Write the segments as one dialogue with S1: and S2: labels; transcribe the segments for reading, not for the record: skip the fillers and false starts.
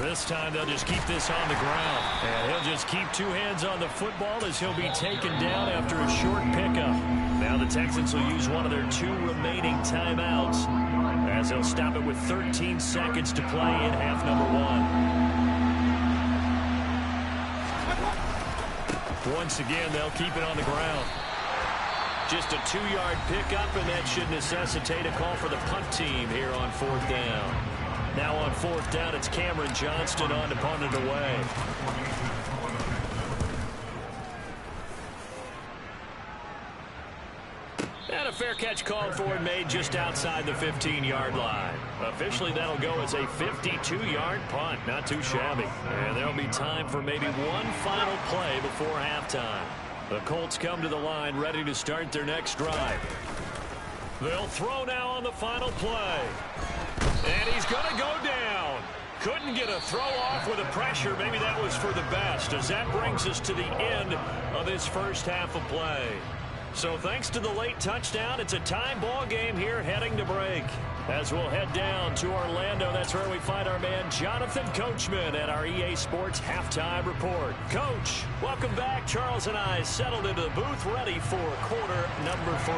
S1: This time they'll just keep this on the ground. And he'll just keep two hands on the football as he'll be taken down after a short pickup. Now the Texans will use one of their 2 remaining timeouts as they'll stop it with 13 seconds to play in half number 1. Once again, they'll keep it on the ground. Just a 2-yard pickup, and that should necessitate a call for the punt team here on 4th down. Now on 4th down, it's Cameron Johnston on to punt it away. And a fair catch called for and made just outside the 15-yard line. Officially, that'll go as a 52-yard punt. Not too shabby. And there'll be time for maybe one final play before halftime. The Colts come to the line ready to start their next drive. They'll throw now on the final play. And he's going to go down. Couldn't get a throw off with the pressure. Maybe that was for the best, as that brings us to the end of this first half of play. So thanks to the late touchdown, it's a time ball game here heading to break. As we'll head down to Orlando, that's where we find our man Jonathan Coachman at our EA Sports Halftime Report. Coach, welcome back. Charles and I settled into the booth ready for quarter number 3.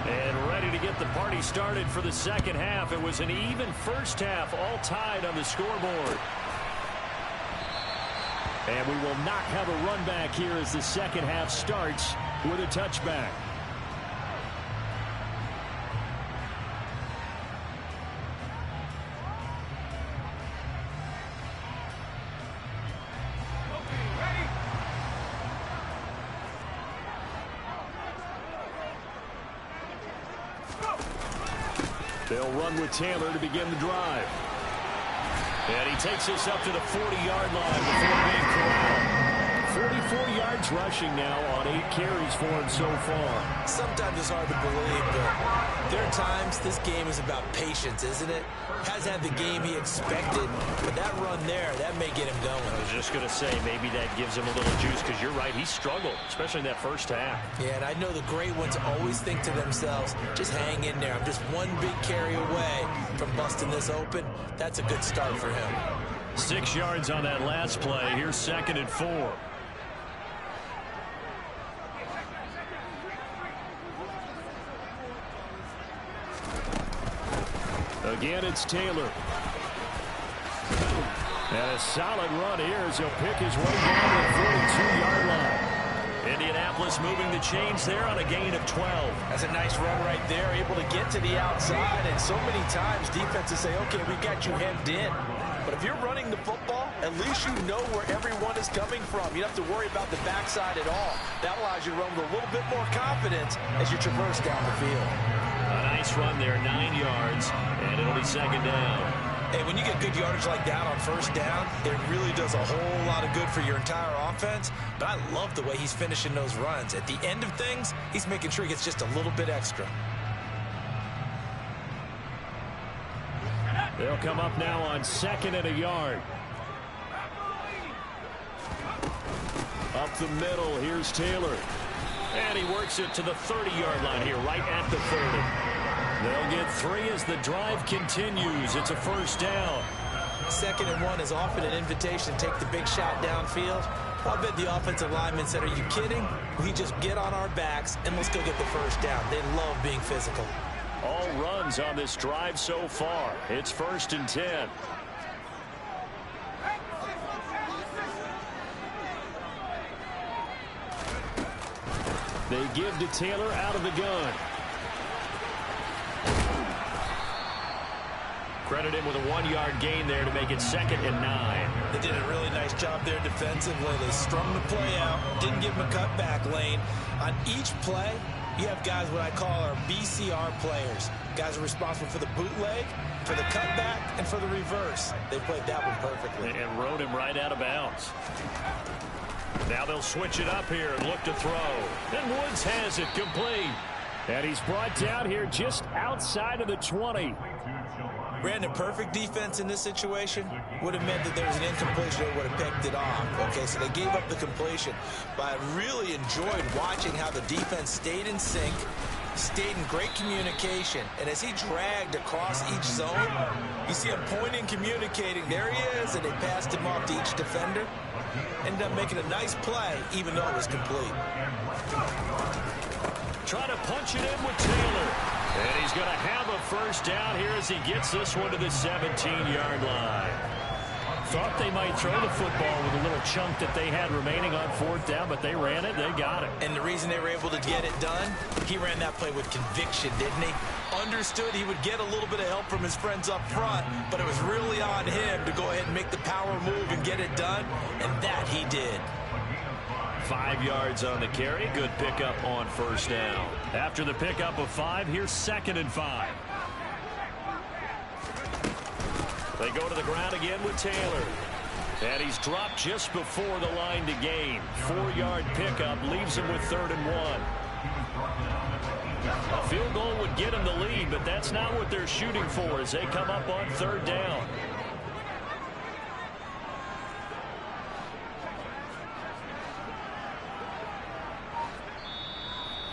S1: And ready to get the party started for the second half. It was an even first half, all tied on the scoreboard. And we will not have a run back here as the second half starts with a touchback. They'll run with Taylor to begin the drive. And he takes us up to the 40-yard line before being corralled. 44 yards rushing now on 8 carries for him so far.
S2: Sometimes it's hard to believe, but there are times this game is about patience, isn't it? Hasn't had the game he expected, but that run there, that may get him going.
S1: I was just going to say, maybe that gives him a little juice, because you're right, he struggled, especially in that first half.
S2: Yeah, and I know the great ones always think to themselves, just hang in there. I'm just one big carry away from busting this open. That's a good start for him.
S1: 6 yards on that last play. Here's 2nd and 4. Again, it's Taylor. And a solid run here as he'll pick his way down to the 42-yard line. Indianapolis moving the chains there on a gain of 12.
S2: That's a nice run right there, able to get to the outside. And so many times defenses say, okay, we got you hemmed in. But if you're running the football, at least you know where everyone is coming from. You don't have to worry about the backside at all. That allows you to run with a little bit more confidence as you traverse down the field.
S1: A nice run there, 9 yards, and it'll be 2nd down.
S2: Hey, when you get good yardage like that on 1st down, it really does a whole lot of good for your entire offense. But I love the way he's finishing those runs. At the end of things, he's making sure he gets just a little bit extra.
S1: They'll come up now on 2nd and a yard. Up the middle, here's Taylor. And he works it to the 30-yard line here, right at the 30. They'll get 3 as the drive continues. It's a 1st down.
S2: 2nd and 1 is often an invitation to take the big shot downfield. I bet the offensive linemen said, are you kidding? We just get on our backs and let's go get the 1st down. They love being physical.
S1: All runs on this drive so far. It's 1st and 10. They give to Taylor out of the gun. Credit him with a 1-yard gain there to make it 2nd and 9.
S2: They did a really nice job there defensively. They strung the play out, didn't give him a cutback lane. On each play, you have guys what I call our BCR players. Guys are responsible for the bootleg, for the cutback, and for the reverse. They played that one perfectly.
S1: And rode him right out of bounds. Now they'll switch it up here and look to throw. And Woods has it complete. And he's brought down here just outside of the 20.
S2: Brandon, perfect defense in this situation would have meant that there was an incompletion. They would have picked it off. Okay, so they gave up the completion. But I really enjoyed watching how the defense stayed in sync, stayed in great communication. And as he dragged across each zone, you see him pointing, communicating. There he is, and they passed him off to each defender. Ended up making a nice play, even though it was complete.
S1: Trying to punch it in with Taylor. And he's going to have a first down here as he gets this one to the 17-yard line. Thought they might throw the football with a little chunk that they had remaining on fourth down, but they ran it, they got it.
S2: And the reason they were able to get it done, he ran that play with conviction, didn't he? Understood he would get a little bit of help from his friends up front, but it was really on him to go ahead and make the power move and get it done, and that he did.
S1: 5 yards on the carry. Good pickup on first down. After the pickup of 5, here's 2nd and 5. They go to the ground again with Taylor. And he's dropped just before the line to gain. 4-yard pickup leaves him with 3rd and 1. A field goal would get him the lead, but that's not what they're shooting for as they come up on 3rd down.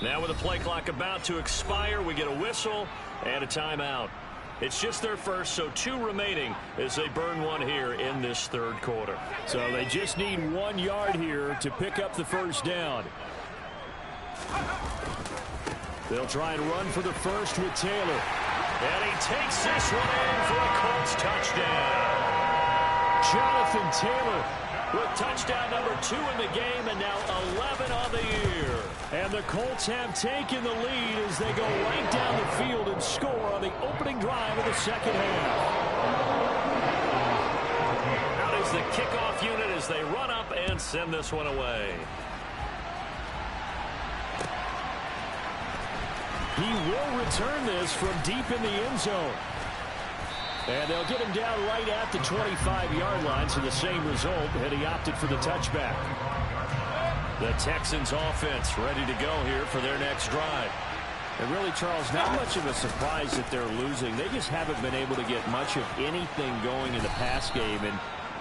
S1: Now with the play clock about to expire, we get a whistle and a timeout. It's just their first, so 2 remaining as they burn one here in this 3rd quarter. So they just need 1 yard here to pick up the first down. They'll try and run for the first with Taylor. And he takes this one in for a Colts touchdown. Jonathan Taylor with touchdown number 2 in the game, and now 11 on the year. And the Colts have taken the lead as they go right down the field and score on the opening drive of the second half. Out is the kickoff unit as they run up and send this one away. He will return this from deep in the end zone. And they'll get him down right at the 25-yard line, so the same result, and he opted for the touchback. The Texans offense ready to go here for their next drive. And really, Charles, not much of a surprise that they're losing. They just haven't been able to get much of anything going in the pass game. And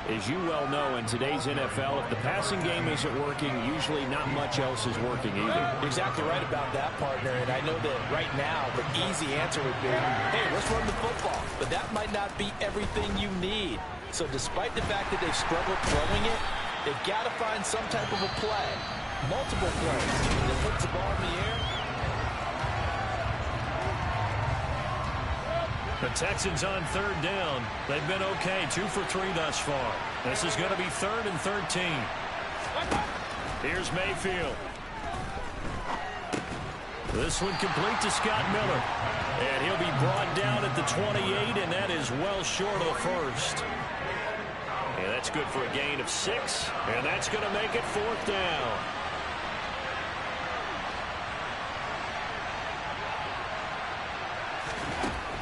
S1: as you well know, in today's NFL, if the passing game isn't working, usually not much else is working either.
S2: You're exactly right about that, partner. And I know that right now the easy answer would be, hey, let's run the football. But that might not be everything you need. So despite the fact that they've struggled throwing it, they've got to find some type of a play. Multiple plays that puts the ball in the air.
S1: The Texans on 3rd down. They've been okay, 2 for 3 thus far. This is going to be 3rd and 13. Here's Mayfield. This one complete to Scott Miller. And he'll be brought down at the 28, and that is well short of the first. And that's good for a gain of 6, and that's going to make it 4th down.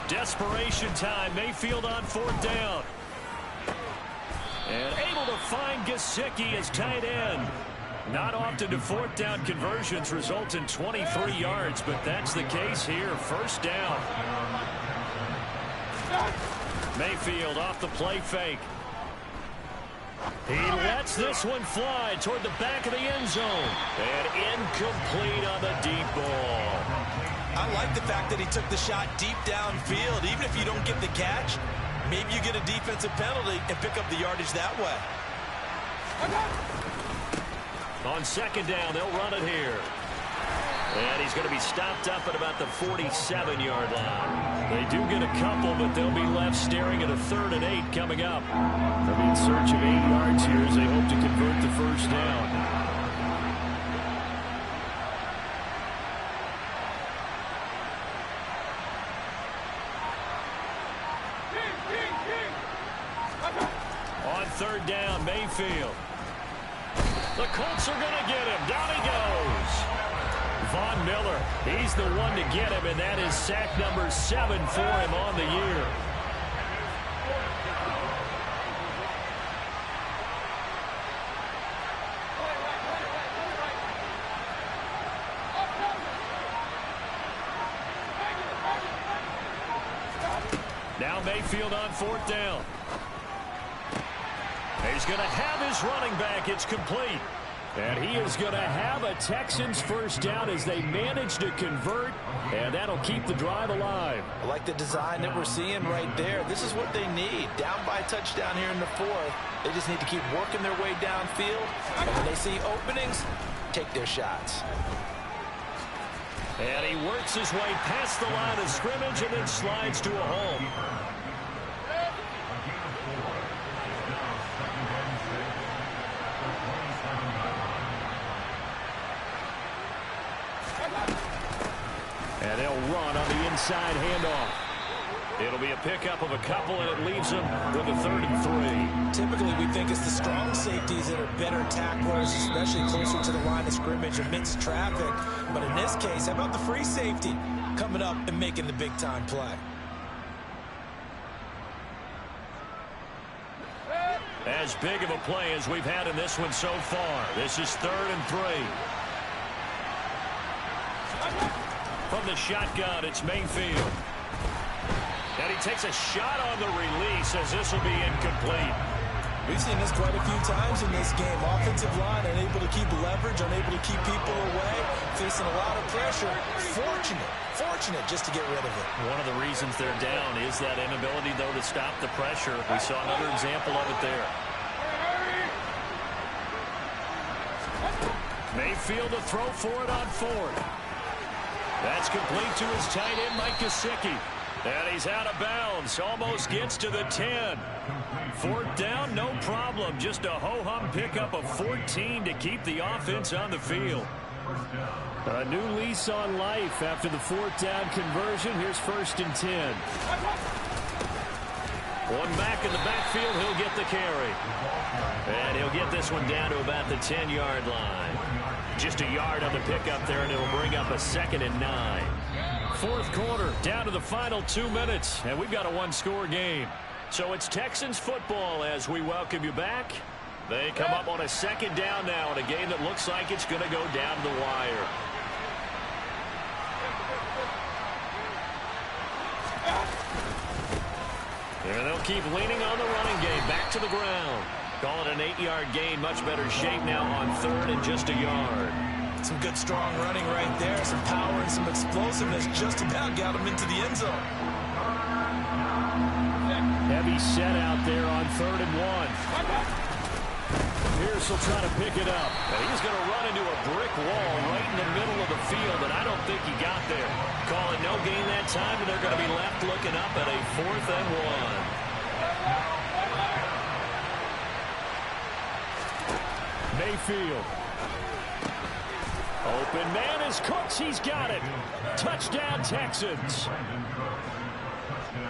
S1: Desperation time. Mayfield on 4th down. And able to find Gesicki as tight end. Not often do 4th down conversions result in 23 yards, but that's the case here. 1st down. Mayfield off the play fake. He lets this one fly toward the back of the end zone. And incomplete on the deep ball.
S2: I like the fact that he took the shot deep downfield. Even if you don't get the catch, maybe you get a defensive penalty and pick up the yardage that way.
S1: On 2nd down, they'll run it here. And he's going to be stopped up at about the 47-yard line. They do get a couple, but they'll be left staring at a 3rd and 8 coming up. They'll be in search of 8 yards here as they hope to convert the first down. On 3rd down, Mayfield. The Colts are going to get him. Down he goes. Von Miller, he's the one to get him, and that is sack number 7 for him on the year. Now Mayfield on 4th down. He's going to have his running back. It's complete. And he is going to have a Texans first down as they manage to convert, and that'll keep the drive alive.
S2: I like the design that we're seeing right there. This is what they need. Down by a touchdown here in the fourth. They just need to keep working their way downfield. And when they see openings, take their shots.
S1: And he works his way past the line of scrimmage and then slides to a home. And they'll run on the inside handoff. It'll be a pickup of a couple, and it leaves them with a 3rd and 3.
S2: Typically, we think it's the strong safeties that are better tacklers, especially closer to the line of scrimmage amidst traffic. But in this case, how about the free safety coming up and making the big-time play?
S1: As big of a play as we've had in this one so far. This is 3rd and 3. From the shotgun, it's Mayfield. And he takes a shot on the release as this will be incomplete.
S2: We've seen this quite a few times in this game. Offensive line unable to keep leverage, unable to keep people away, facing a lot of pressure. Fortunate just to get rid of it.
S1: One of the reasons they're down is that inability, though, to stop the pressure. We saw another example of it there. Mayfield to throw for it on 4th. That's complete to his tight end, Mike Gesicki. And he's out of bounds. Almost gets to the 10. 4th down, no problem. Just a ho-hum pickup of 14 to keep the offense on the field. A new lease on life after the 4th down conversion. Here's 1st and 10. One back in the backfield. He'll get the carry. And he'll get this one down to about the 10-yard line. Just a yard on the pickup there, and it'll bring up a 2nd and 9. 4th quarter, down to the final 2 minutes, and we've got a one-score game. So it's Texans football as we welcome you back. They come up on a 2nd down now in a game that looks like it's going to go down to the wire. And they'll keep leaning on the running game. Back to the ground. Call it an 8-yard gain. Much better shape now on 3rd and just a yard.
S2: Some good, strong running right there. Some power and some explosiveness. Just about got him into the end zone.
S1: Heavy set out there on 3rd and 1. Pierce will try to pick it up. And he's going to run into a brick wall right in the middle of the field, and I don't think he got there. Call it no gain that time, and they're going to be left looking up at a 4th and 1. Mayfield. Open man is Cooks. He's got it. Touchdown, Texans.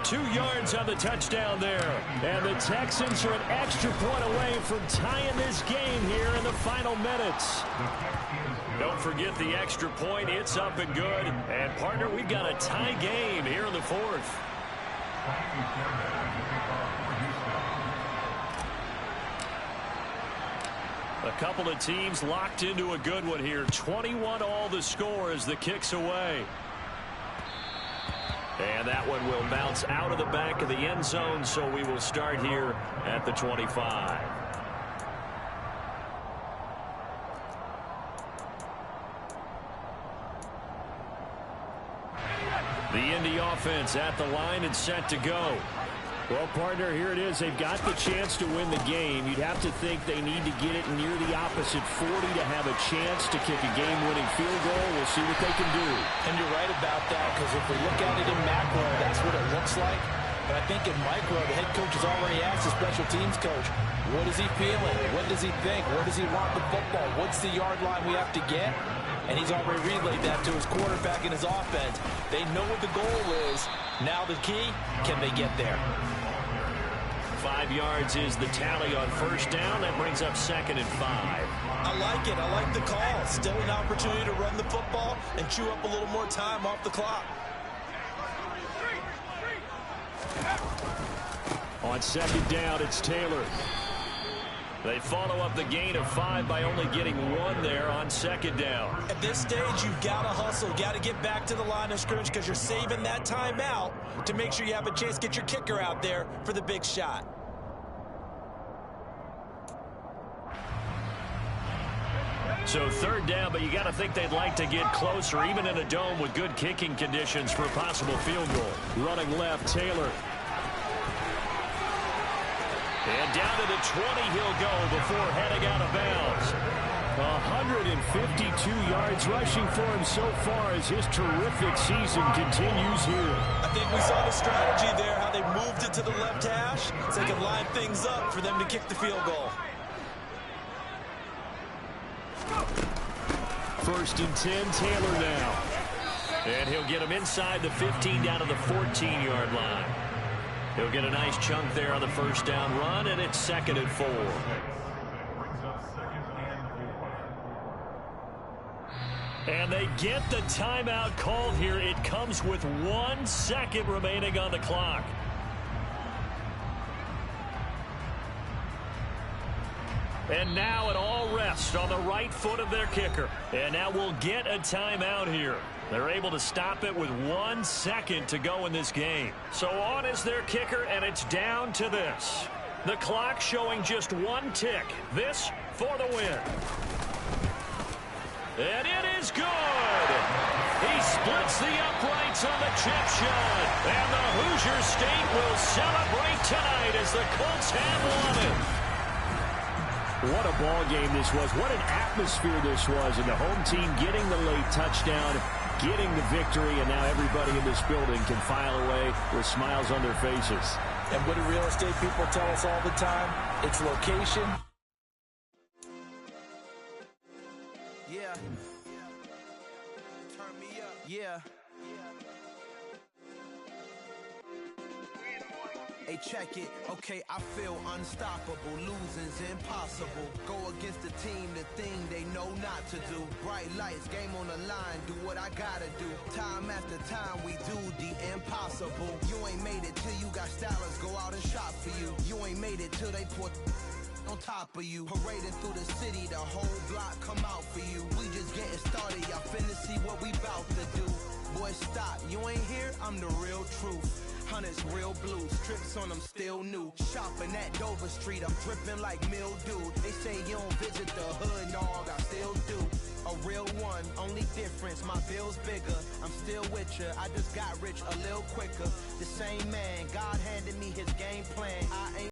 S1: 2 yards on the touchdown there. And the Texans are an extra point away from tying this game here in the final minutes. Don't forget the extra point. It's up and good. And, partner, we've got a tie game here in the 4th. A couple of teams locked into a good one here. 21 all the score as the kick's away. And that one will bounce out of the back of the end zone, so we will start here at the 25. The Indy offense at the line and set to go. Well, partner, here it is. They've got the chance to win the game. You'd have to think they need to get it near the opposite 40 to have a chance to kick a game-winning field goal. We'll see what they can do.
S2: And you're right about that, because if we look at it in macro, that's what it looks like. But I think in micro, the head coach has already asked the special teams coach, what is he feeling? What does he think? Where does he want the football? What's the yard line we have to get? And he's already relayed that to his quarterback and his offense. They know what the goal is. Now the key, can they get there?
S1: 5 yards is the tally on 1st down. That brings up 2nd and 5.
S2: I like it. I like the call. Still an opportunity to run the football and chew up a little more time off the clock.
S1: On 2nd down, it's Taylor. They follow up the gain of 5 by only getting 1 there on 2nd down.
S2: At this stage, you've got to hustle. Got to get back to the line of scrimmage because you're saving that timeout to make sure you have a chance to get your kicker out there for the big shot.
S1: So third down, but you got to think they'd like to get closer, even in a dome with good kicking conditions for a possible field goal. Running left, Taylor. And down to the 20 he'll go before heading out of bounds. 152 yards rushing for him so far as his terrific season continues here.
S2: I think we saw the strategy there, how they moved it to the left hash so they could line things up for them to kick the field goal.
S1: First and 10, Taylor now. And he'll get him inside the 15 down to the 14-yard line. He'll get a nice chunk there on the first down run, and it's 2nd and 4. And they get the timeout called here. It comes with 1 second remaining on the clock. And now it all rests on the right foot of their kicker. And now we'll get a timeout here. They're able to stop it with 1 second to go in this game. So on is their kicker, and it's down to this. The clock showing just 1 tick. This for the win. And it is good. He splits the uprights on the chip shot. And the Hoosier State will celebrate tonight as the Colts have won it. What a ball game this was. What an atmosphere this was. And the home team getting the late touchdown, getting the victory, and now everybody in this building can file away with smiles on their faces.
S2: And what do real estate people tell us all the time? It's location.
S3: Yeah. Turn me up. Yeah. Hey, check it. Okay, I feel unstoppable. Losing's impossible. Go against the team, the thing they know not to do. Bright lights, game on the line. Do what I gotta do. Time after time, we do the impossible. You ain't made it till you got stylers go out and shop for you. You ain't made it till they put on top of you. Parading through the city, the whole block come out for you. We just getting started, y'all finna see what we bout to do. Boy, stop, you ain't here, I'm the real truth. Hunters real blue, strips on them still new. Shopping at Dover Street, I'm dripping like mildew. They say you don't visit the hood, dog, I still do. A real one, only difference, my bill's bigger. I'm still with ya, I just got rich a little quicker. The same man, God handed me his game plan. I ain't